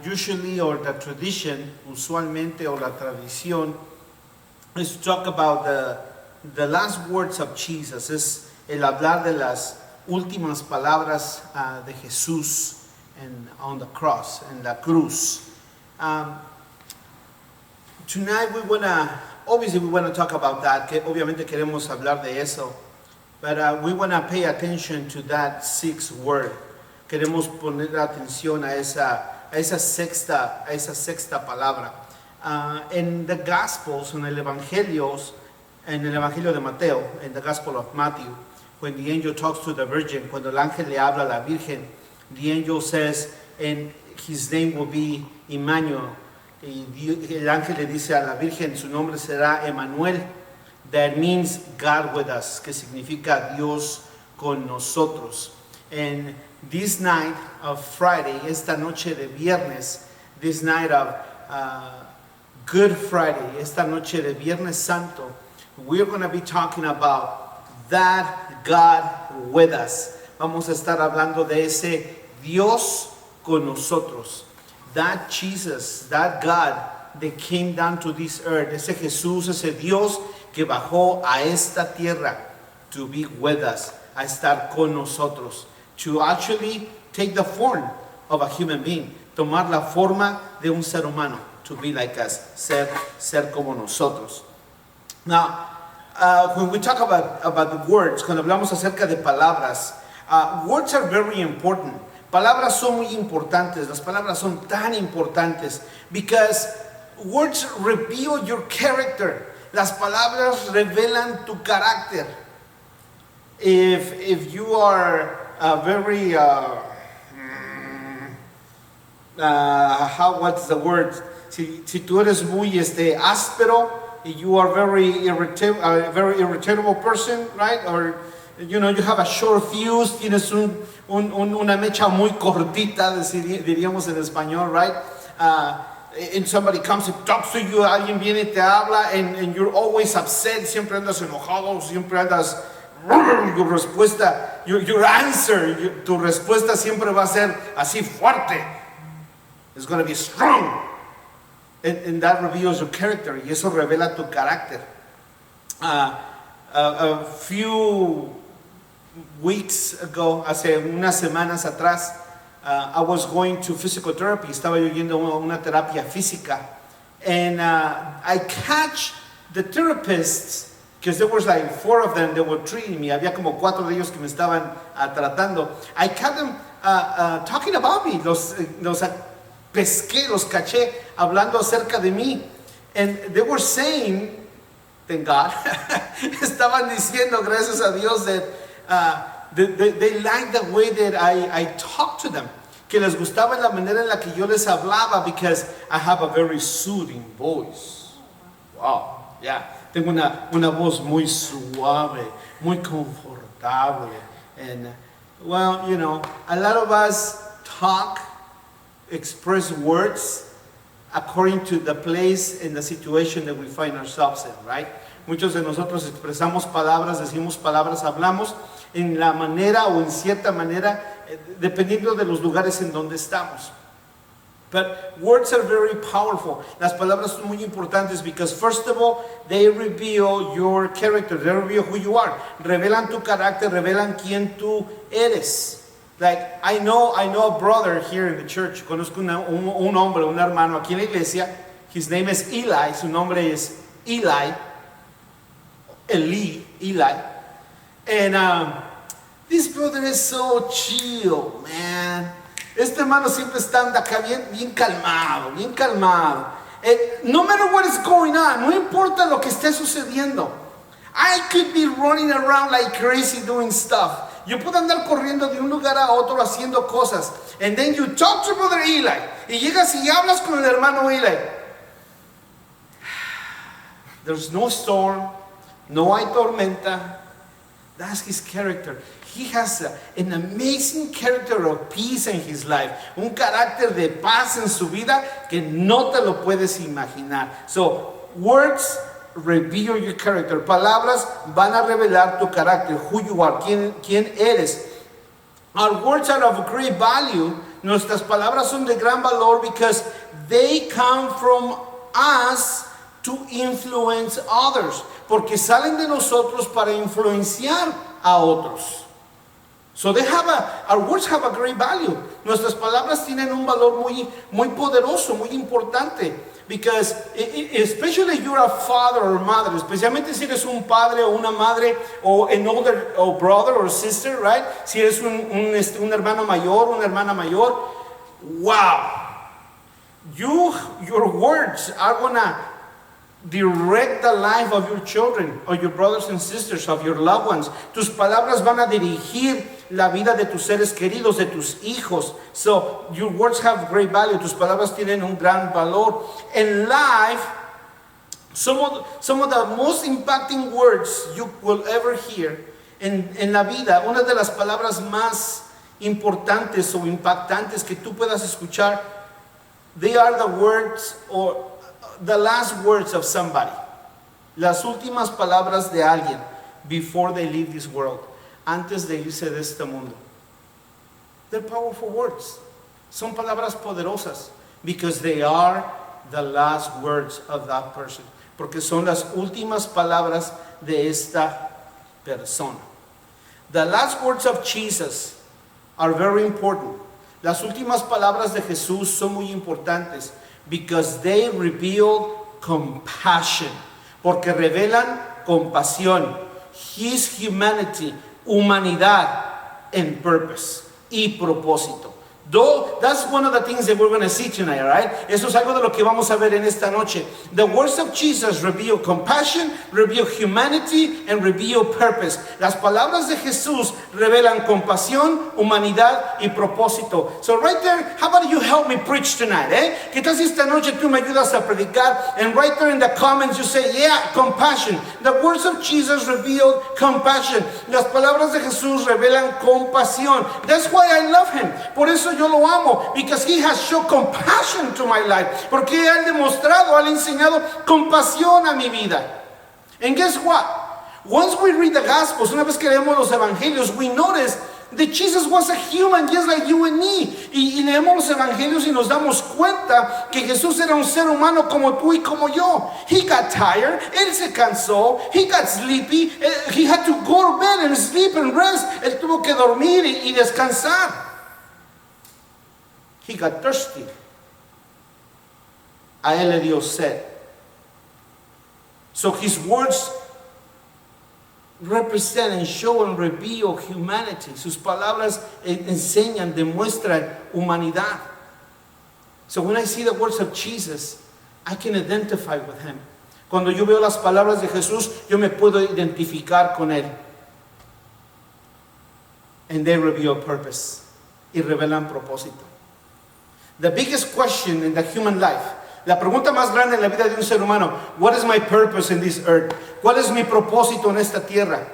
usually, or the tradition, usualmente, o la tradición, is to talk about the last words of Jesus. Es el hablar de las últimas palabras de Jesús on the cross, en la cruz. Tonight we want to talk about that, que obviamente queremos hablar de eso, but we want to pay attention to that sixth word. Queremos poner atención a esa sexta palabra. En the Gospels, en el Evangelio de Mateo, en the Gospel of Matthew, when the angel talks to the virgin, cuando el ángel le habla a la virgen, the angel says, and his name will be Emmanuel. Y el ángel le dice a la virgen, su nombre será Emmanuel. That means God with us, que significa Dios con nosotros. And this night of Friday, esta noche de viernes, this night of Good Friday, esta noche de Viernes Santo, we're going to be talking about that God with us. Vamos a estar hablando de ese Dios con nosotros. That Jesus, that God that came down to this earth, ese Jesús, ese Dios que bajó a esta tierra to be with us, a estar con nosotros, to actually take the form of a human being, tomar la forma de un ser humano, to be like us, ser como nosotros. Now, when we talk about the words, cuando hablamos acerca de palabras, words are very important. Palabras son muy importantes. Las palabras son tan importantes because words reveal your character. Las palabras revelan tu carácter. If you are very what's the word? Si tú eres muy áspero, you are very irritable person, right? Or you have a short fuse, tienes una mecha muy cortita, diríamos en español, right? And somebody comes and talks to you, alguien viene y te habla, and you're always upset, siempre andas enojado, siempre andas, your respuesta, your answer, tu respuesta siempre va a ser así fuerte. It's going to be strong. And that reveals your character, y eso revela tu carácter. A few weeks ago, hace unas semanas atrás, I was going to physical therapy. Estaba yo yendo a una terapia física. And I catch the therapists, because there was like 4 of them that were treating me. Había como 4 de ellos que me estaban tratando. I caught them talking about me. Los pesqué, los caché, hablando acerca de mí. And they were saying, thank God, estaban diciendo, gracias a Dios, that they liked the way that I talked to them, que les gustaba la manera en la que yo les hablaba, because I have a very soothing voice. Wow, yeah. Tengo una voz muy suave, muy confortable. And, well, a lot of us express words according to the place and the situation that we find ourselves in, right? Muchos de nosotros expresamos palabras, decimos palabras, hablamos en la manera o en cierta manera, dependiendo de los lugares en donde estamos. But words are very powerful. Las palabras son muy importantes because, first of all, they reveal your character, they reveal who you are. Revelan tu carácter, revelan quién tú eres. Like, I know a brother here in the church. Conozco un hombre, un hermano aquí en la iglesia. His name is Eli. Su nombre es Eli. Eli. And this brother is so chill, man. Este hermano siempre está acá bien calmado. No matter what is going on, no importa lo que esté sucediendo. I could be running around like crazy doing stuff. Yo puedo andar corriendo de un lugar a otro haciendo cosas. And then you talk to brother Eli. Y llegas y hablas con el hermano Eli. There's no storm. No hay tormenta. That's his character. He has an amazing character of peace in his life. Un carácter de paz en su vida que no te lo puedes imaginar. So, words reveal your character. Palabras van a revelar tu carácter, who you are, quién eres. Our words are of great value Nuestras palabras son de gran valor because they come from us to influence others. Porque salen de nosotros para influenciar a otros. So our words have a great value. Nuestras palabras tienen un valor muy poderoso, muy importante. Because especially if you're a father or mother, especialmente si eres un padre o una madre o an older or brother or sister, right? Si eres un hermano mayor, una hermana mayor, wow. Your words are gonna direct the life of your children or your brothers and sisters, of your loved ones. Tus palabras van a dirigir la vida de tus seres queridos, de tus hijos. So your words have great value. Tus palabras tienen un gran valor. In life, some of the most impacting words you will ever hear en la vida, una de las palabras más importantes o impactantes que tú puedas escuchar, they are the words or the last words of somebody. Las últimas palabras de alguien before they leave this world. Antes de irse de este mundo. They're powerful words. Son palabras poderosas. Because they are the last words of that person. Porque son las últimas palabras de esta persona. The last words of Jesus are very important. Las últimas palabras de Jesús son muy importantes. Because they reveal compassion. Porque revelan compasión. His humanity. Humanidad and purpose y propósito. That's one of the things that we're going to see tonight, right? Eso es algo de lo que vamos a ver en esta noche. The words of Jesus reveal compassion, reveal humanity, and reveal purpose. Las palabras de Jesús revelan compasión, humanidad y propósito. So right there, how about you help me preach tonight, eh? ¿Qué tal si esta noche tú me ayudas a predicar? And right there in the comments you say, yeah, compassion. The words of Jesus reveal compassion. Las palabras de Jesús revelan compasión. That's why I love him. Por eso yo lo amo, because he has shown compassion to my life. Porque él ha demostrado, ha enseñado compasión a mi vida. And guess what? Once we read the Gospels, una vez que leemos los Evangelios, we notice that Jesus was a human just like you and me. Y leemos los Evangelios y nos damos cuenta que Jesús era un ser humano como tú y como yo. He got tired, él se cansó, he got sleepy, he had to go to bed and sleep and rest. Él tuvo que dormir y descansar. He got thirsty. A él le dio sed. So his words represent and show and reveal humanity. Sus palabras enseñan, demuestran humanidad. So when I see the words of Jesus, I can identify with him. Cuando yo veo las palabras de Jesús, yo me puedo identificar con él. And they reveal purpose. Y revelan propósito. The biggest question in the human life, la pregunta más grande en la vida de un ser humano, what is my purpose in this earth? ¿Cuál es mi propósito en esta tierra?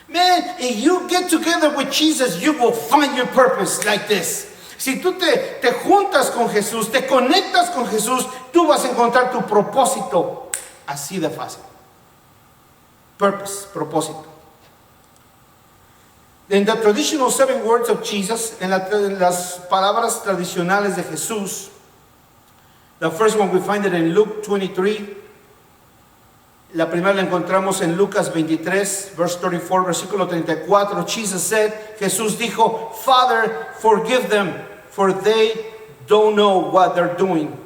Man, if you get together with Jesus, you will find your purpose like this. Si tú te juntas con Jesús, te conectas con Jesús, tú vas a encontrar tu propósito así de fácil. Purpose, propósito. In the traditional 7 words of Jesus, en las palabras tradicionales de Jesús, the first one we find it in Luke 23. La primera la encontramos en Lucas 23, verse 34, versículo 34. Jesus said, Jesús dijo, Father, forgive them, for they don't know what they're doing.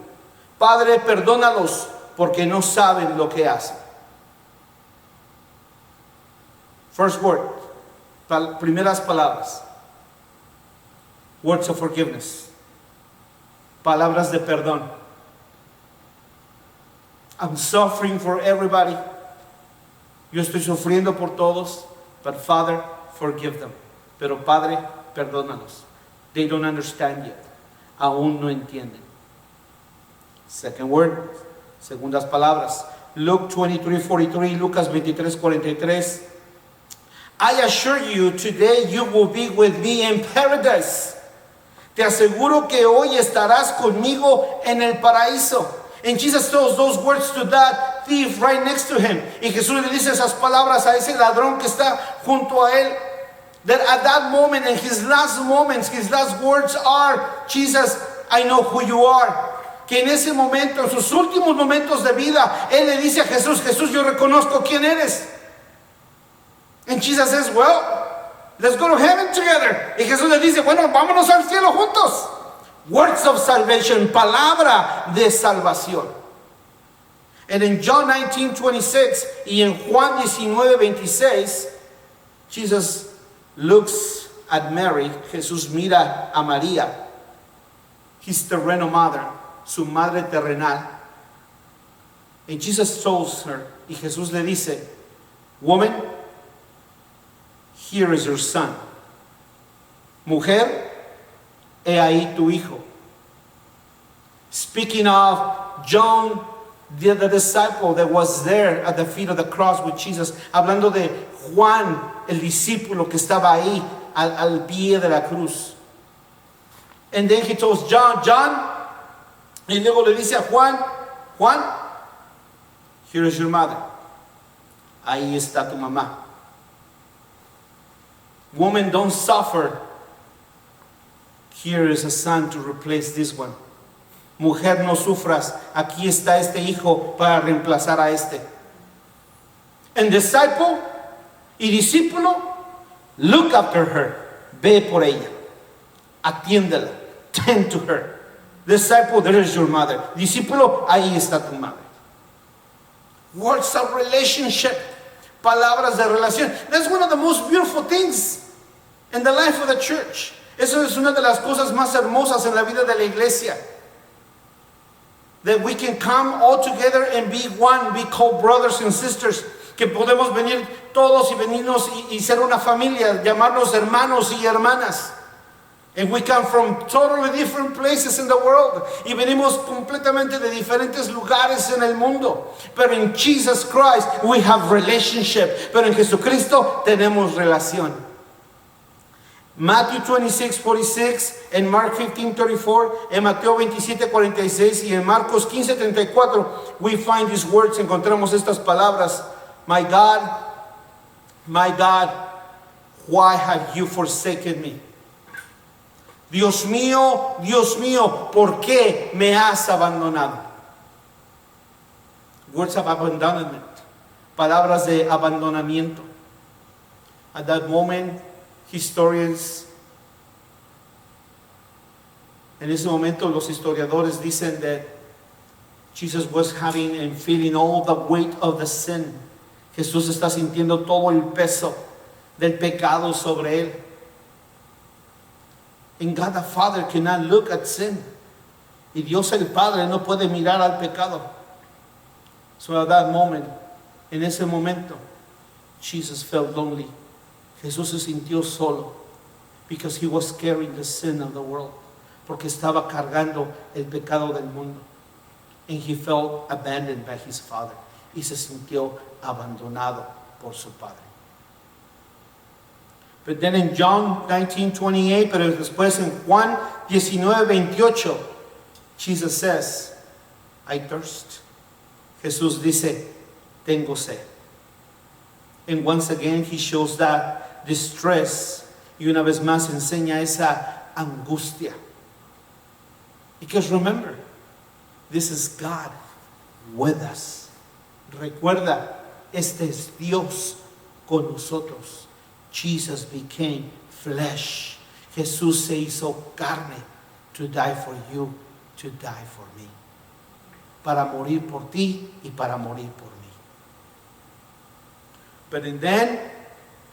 Padre, perdónalos, porque no saben lo que hacen. First word. Primeras palabras. Words of forgiveness. Palabras de perdón. I'm suffering for everybody. Yo estoy sufriendo por todos. But Father, forgive them. Pero Padre, perdónalos. They don't understand yet. Aún no entienden. Second word. Segundas palabras. Luke 23:43, Lucas 23:43. I assure you, today you will be with me in paradise. Te aseguro que hoy estarás conmigo en el paraíso. And Jesus tells those words to that thief right next to him. Y Jesús le dice esas palabras a ese ladrón que está junto a él. That at that moment, in his last moments, his last words are, Jesus, I know who you are. Que en ese momento, en sus últimos momentos de vida, él le dice a Jesús, Jesús, yo reconozco quién eres. And Jesus says, well, let's go to heaven together. Y Jesús le dice, bueno, vámonos al cielo juntos. Words of salvation, palabra de salvación. And in John 19:26 y en Juan 19:26, Jesus looks at Mary. Jesús mira a María, his terrenal mother, su madre terrenal. And Jesus tells her, y Jesús le dice, woman, here is your son. Mujer, he ahí tu hijo. Speaking of John, the disciple that was there at the feet of the cross with Jesus, hablando de Juan, el discípulo que estaba ahí al pie de la cruz. And then he tells John, y luego le dice a Juan, here is your mother. Ahí está tu mamá. Woman, don't suffer. Here is a son to replace this one. Mujer, no sufras. Aquí está este hijo para reemplazar a este. And disciple y discípulo, look after her. Ve por ella. Atiéndela. Tend to her. Disciple, there is your mother. Discípulo, ahí está tu madre. Words of relationship. Palabras de relación. That's one of the most beautiful things in the life of the church. Eso es una de las cosas más hermosas en la vida de la iglesia. That we can come all together and be one, be called brothers and sisters. Que podemos venir todos y venirnos y ser una familia, llamarnos hermanos y hermanas. And we come from totally different places in the world. Y venimos completamente de diferentes lugares en el mundo. Pero en Jesus Christ we have relationship. Pero en Jesucristo tenemos relación. Matthew 26:46, en Mark 15:34, en Mateo 27:46 y en Marcos 15:34, we find these words, encontramos estas palabras. My God, why have you forsaken me? Dios mío, ¿por qué me has abandonado? Words of abandonment, palabras de abandonamiento. At that moment, historians, en ese momento los historiadores dicen that Jesus was having and feeling all the weight of the sin. Jesús está sintiendo todo el peso del pecado sobre él. And God the Father cannot look at sin. Y Dios el Padre no puede mirar al pecado. So at that moment, en ese momento, Jesus felt lonely. Jesús se sintió solo. Because he was carrying the sin of the world. Porque estaba cargando el pecado del mundo. And he felt abandoned by his Father. Y se sintió abandonado por su Padre. But then in John 19:28, pero después en Juan 19:28, Jesus says, I thirst. Jesús dice, tengo sed. And once again he shows that distress, y una vez más enseña esa angustia. Because remember, this is God with us. Recuerda, este es Dios con nosotros. Jesus became flesh. Jesús se hizo carne to die for you, to die for me. Para morir por ti y para morir por mí. But then,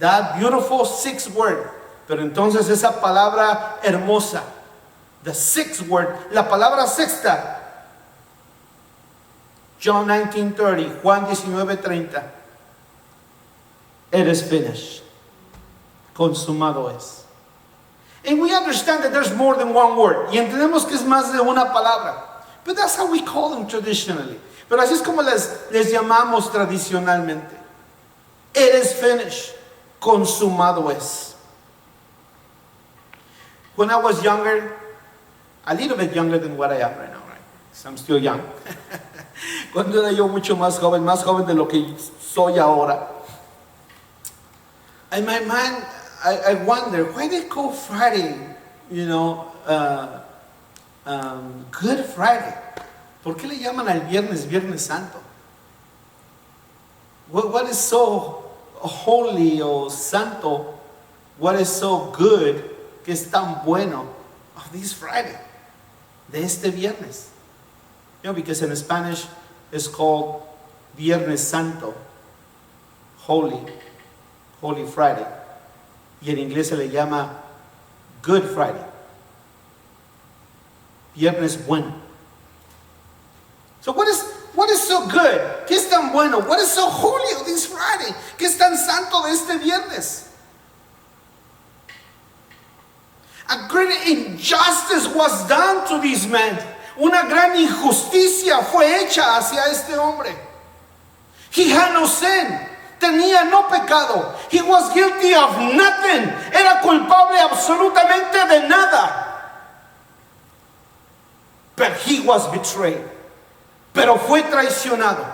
that beautiful sixth word. Pero entonces esa palabra hermosa, the sixth word, la palabra sexta. John 19:30, Juan 19:30. It is finished. Consumado es. And we understand that there's more than one word. Y entendemos que es más de una palabra. But that's how we call them traditionally. Pero así es como les llamamos tradicionalmente. It is finished. Consumado es. When I was younger, a little bit younger than what I am right now, right? So I'm still young. Cuando era yo mucho más joven de lo que soy ahora. In my mind, I wonder why they call Friday, Good Friday. ¿Por qué le llaman al viernes Viernes Santo? What is so holy or santo? What is so good que es tan bueno of this Friday, de este viernes? Because in Spanish it's called Viernes Santo, Holy Friday. Y en inglés se le llama Good Friday, Viernes Bueno. So what is so good? ¿Qué es tan bueno? What is so holy of this Friday? ¿Qué es tan santo de este viernes? A great injustice was done to this man. Una gran injusticia fue hecha hacia este hombre. He had no sin. Tenía no pecado. He was guilty of nothing. Era culpable absolutamente de nada. But he was betrayed. Pero fue traicionado.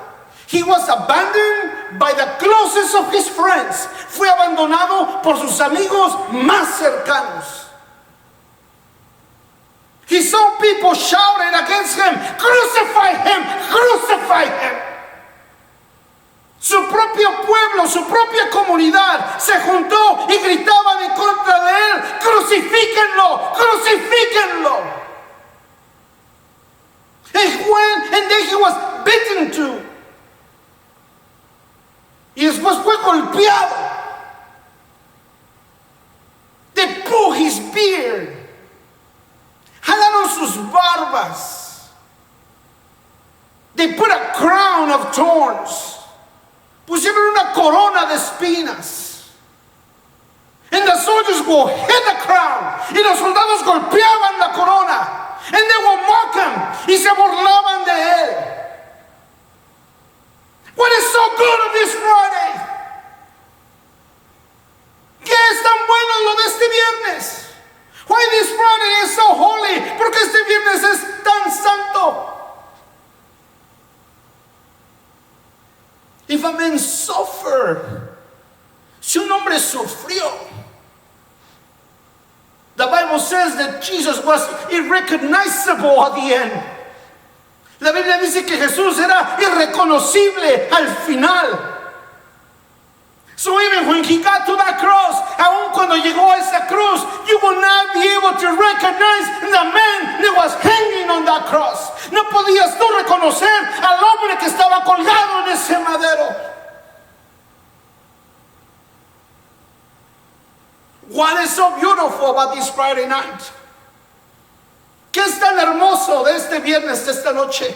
He was abandoned by the closest of his friends. Fue abandonado por sus amigos más cercanos. He saw people shouting against him, "Crucify him! Crucify him!" Su propio pueblo, su propia comunidad se juntó y gritaban en contra de él: "Crucifíquenlo! Crucifíquenlo!" And then he was beaten too. Y después fue golpeado. They pulled his beard. Jalaron sus barbas. They put a crown of thorns. Pusieron una corona de espinas. And the soldiers will hit the crown. Y los soldados golpeaban la corona. And they will mock him. Y se burlaban de él. What is so good of this Friday? ¿Qué es tan bueno lo de este viernes? Why this Friday is so holy? Porque este viernes es tan santo. If a man suffer, si un hombre sufrió, the Bible says that Jesus was irrecognizable at the end. La Biblia dice que Jesús era irreconocible al final. So even when he got to that cross, aun cuando llegó a esa cruz, you will not be able to recognize the man that was hanging on that cross. No podías tú reconocer al hombre que estaba colgado en ese madero. What is so beautiful about this Friday night? ¿Qué es tan hermoso de este viernes, de esta noche?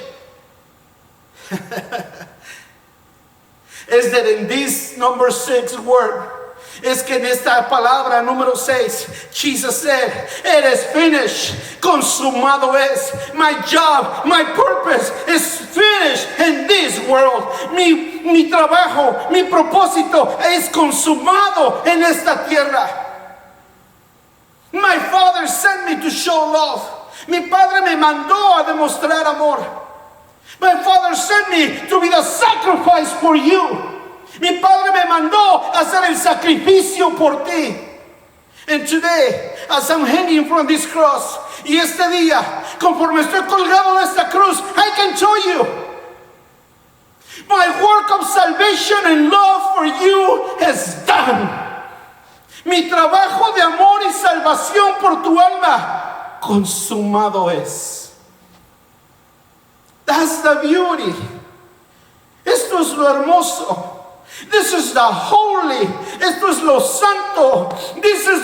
Is that in this number 6 word, es que en esta palabra número 6, Jesus said, "It is finished." Consumado es. My job, my purpose is finished in this world. Mi trabajo, mi propósito es consumado en esta tierra. My Father sent me to show love. Mi Padre me mandó a demostrar amor. My Father sent me to be the sacrifice for you. Mi Padre me mandó a hacer el sacrificio por ti. And today, as I'm hanging from this cross, y este día, conforme estoy colgado de esta cruz, I can tell you, my work of salvation and love for you is done. Mi trabajo de amor y salvación por tu alma, consumado es. That's the beauty. Esto es lo hermoso. This is the holy. Esto es lo santo. This is